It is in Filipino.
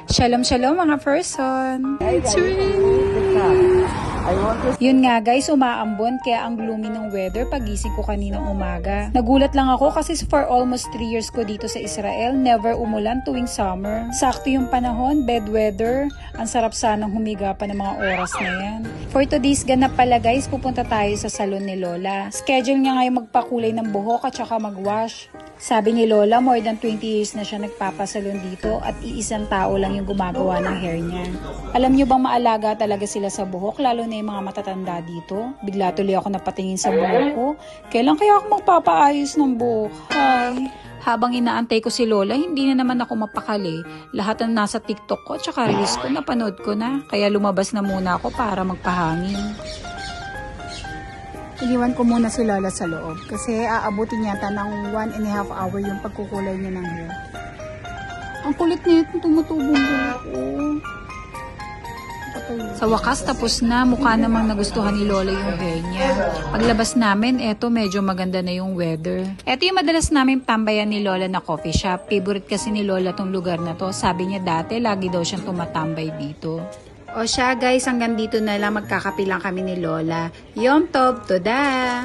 Shalom shalom mga person. It's yun nga guys, umaambon kaya ang gloomy ng weather pagising ko kaninang umaga. Nagulat lang ako kasi for almost 3 years ko dito sa Israel, never umulan tuwing summer. Sakto yung panahon, bad weather. Ang sarap sanang humiga pa ng mga oras na yan. For today's ganap pala guys, pupunta tayo sa salon ni Lola. Schedule niya ngayon magpakulay ng buhok at saka magwash. Sabi ni Lola, more than 20 years na siya nagpapasalon dito at iisang tao lang yung gumagawa ng hair niya. Alam niyo bang maalaga talaga sila sa buhok, lalo na yung mga matatanda dito? Bigla tuloy ako napatingin sa buhok ko. Kailan kaya ako magpapaayos ng buhok? Hi! Habang inaantay ko si Lola, hindi na naman ako mapakali. Lahat ng nasa TikTok ko at saka reels ko, napanood ko na. Kaya lumabas na muna ako para magpahangin. Iniwan ko muna si Lola sa loob kasi aabutin yata ng 1.5 hour yung pagkukulay niya ng hair. Ang kulit na ito, tumutubong buhok ko. Sa wakas, tapos na. Mukha namang nagustuhan ni Lola yung hair niya. Paglabas namin, eto medyo maganda na yung weather. Eto yung madalas namin tambayan ni Lola na coffee shop. Favorite kasi ni Lola tong lugar na to. Sabi niya dati, lagi daw siyang tumatambay dito. O siya guys, hanggang dito na lang, magkakape lang kami ni Lola. Yom Tov, Toda!